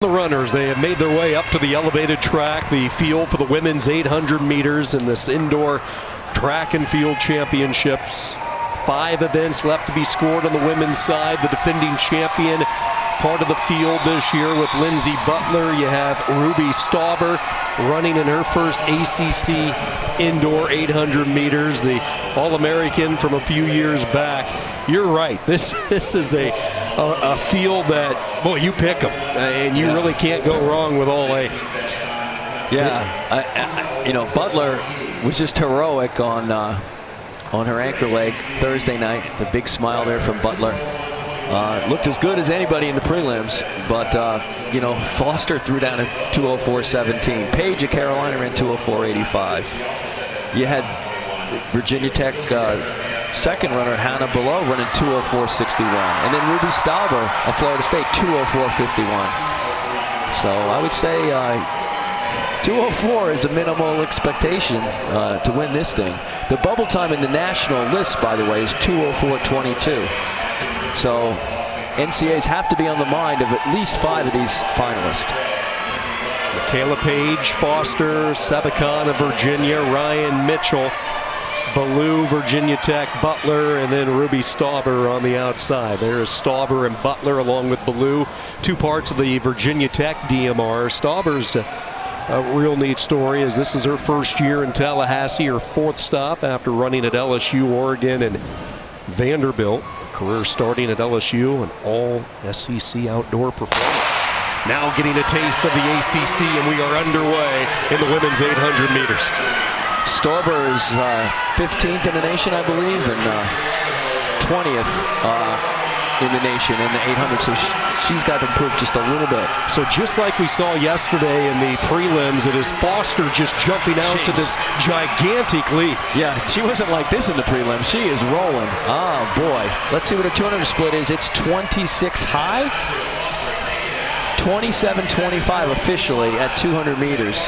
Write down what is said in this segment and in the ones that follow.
The runners, they have made their way up to the elevated track, the field for the women's 800 meters in this indoor track and field championships. 5 events left to be scored on the women's side. The defending champion part of the field this year with Lindsey BUTLER. You have Ruby STAUBER running in her first ACC indoor 800 meters, the All-American from a few years back. You're right. This is a field that, boy, you pick them, and you really can't go wrong with all 8. Yeah, you know, BUTLER was just heroic on her anchor leg Thursday night. The big smile there from BUTLER. Looked as good as anybody in the prelims, but you know, Foster threw down at 2:04.17. Paige of Carolina ran 2:04.85. You had Virginia Tech second runner Hannah BALLOWE running 2:04.61, and then Ruby STAUBER of Florida State 2:04.51. So I would say 2:04 is a minimal expectation to win this thing. The bubble time in the national list, by the way, is 2:04.22. So NCAAs have to be on the mind of at least 5 of these finalists. Makayla PAIGE, Foster, SABBAKHAN of Virginia, Ryan Mitchell, BALLOWE, Virginia Tech, BUTLER, and then Ruby STAUBER on the outside. There is STAUBER and BUTLER along with BALLOWE, 2 parts of the Virginia Tech DMR. STAUBER's a real neat story, as this is her first year in Tallahassee, her 4th stop after running at LSU, Oregon, and Vanderbilt. Career starting at LSU, an all-SEC outdoor performer. Now getting a taste of the ACC, and we are underway in the women's 800 meters. STAUBER is 15th in the nation, I believe, and 20th in the nation in the 800, so she's got to improve just a little bit. So just like we saw yesterday in the prelims, it is Foster just jumping out to this gigantic lead. Yeah, she wasn't like this in the prelims. She is rolling. Oh boy. Let's see what her 200 split is. It's 26 high, 27-25 officially at 200 meters.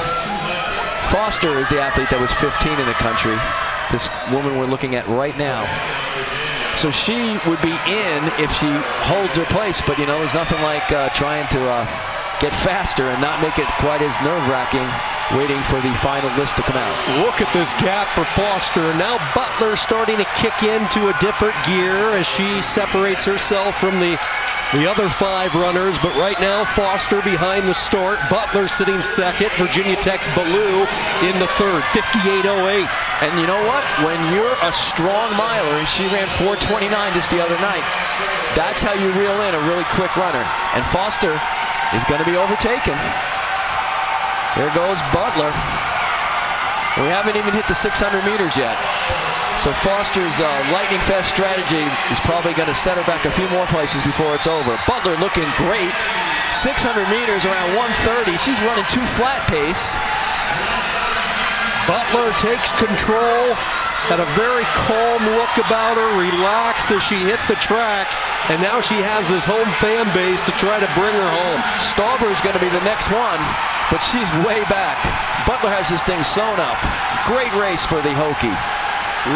Foster is the athlete that was 15 in the country. This woman we're looking at right now. So she would be in if she holds her place, but you know, there's nothing like trying to get faster and not make it quite as nerve-wracking waiting for the final list to come out. Look at this gap for Foster. Now BUTLER starting to kick into a different gear as she separates herself from the other 5 runners, but right now Foster behind the start. BUTLER sitting second. Virginia Tech's BALLOWE in the 3rd, 58.08. And you know what? When you're a strong miler, and she ran 4:29 just the other night, that's how you reel in a really quick runner. And Foster is going to be overtaken. There goes BUTLER. We haven't even hit the 600 meters yet. So Foster's lightning fast strategy is probably going to set her back a few more places before it's over. BUTLER looking great. 600 meters around 1:30. She's running 2 flat pace. BUTLER takes control, had a very calm look about her, relaxed as she hit the track, and now she has this home fan base to try to bring her home. STAUBER is going to be the next one, but she's way back. BUTLER has this thing sewn up. Great race for the Hokie.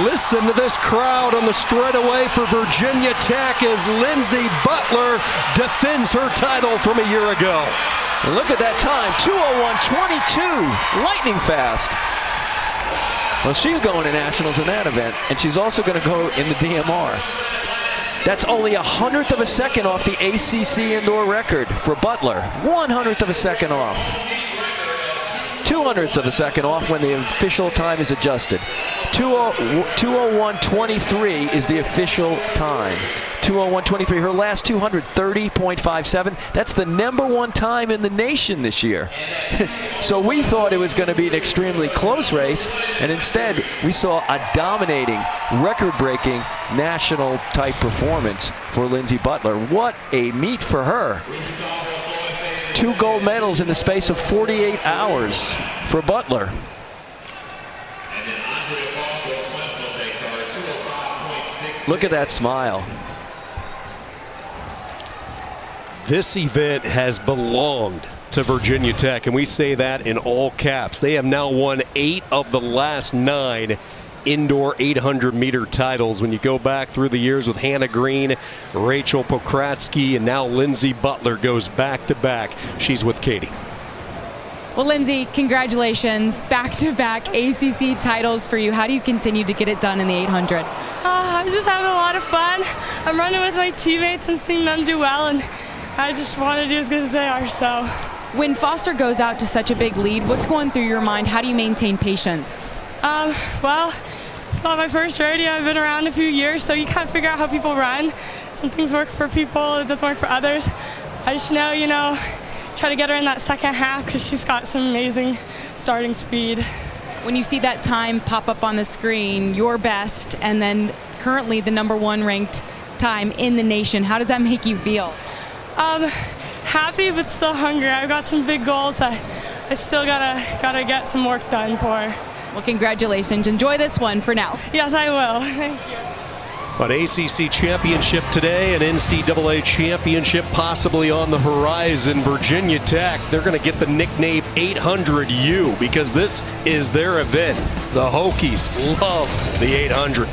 Listen to this crowd on the straightaway for Virginia Tech as Lindsey BUTLER defends her title from a year ago. And look at that time, 2:01.22, lightning fast. Well, she's going to nationals in that event, and she's also going to go in the DMR. That's only 100th of a second off the ACC indoor record for BUTLER. 100th of a second off. 200ths of a second off when the official time is adjusted. 2:01.23 is the official time. 2:01.23. Her last 200, 30.57. That's the #1 time in the nation this year. So we thought it was going to be an extremely close race, and instead we saw a dominating, record-breaking, national-type performance for Lindsey BUTLER. What a meet for her. 2 gold medals in the space of 48 hours for BUTLER. Look at that smile. This event has belonged to Virginia Tech, and we say that in all caps. They have now won 8 of the last 9 indoor 800-meter titles. When you go back through the years with Hannah Green, Rachel Pokratsky, and now Lindsey BUTLER goes back-to-back. She's with Katie. Well, Lindsey, congratulations. Back-to-back ACC titles for you. How do you continue to get it done in the 800? I'm just having a lot of fun. I'm running with my teammates and seeing them do well, and I just want to do as good as they are. So, when Foster goes out to such a big lead, what's going through your mind? How do you maintain patience? Well, it's not my first rodeo. I've been around a few years, so you kind of figure out how people run. Some things work for people, it doesn't work for others. I just know, try to get her in that second half because she's got some amazing starting speed. When you see that time pop up on the screen, your best, and then currently the #1 ranked time in the nation, how does that make you feel? Happy but still hungry. I've got some big goals I still gotta get some work done for. Well, congratulations. Enjoy this one for now. Yes, I will. Thank you. An ACC championship today, an NCAA championship possibly on the horizon. Virginia Tech, they're going to get the nickname 800U because this is their event. The Hokies love the 800.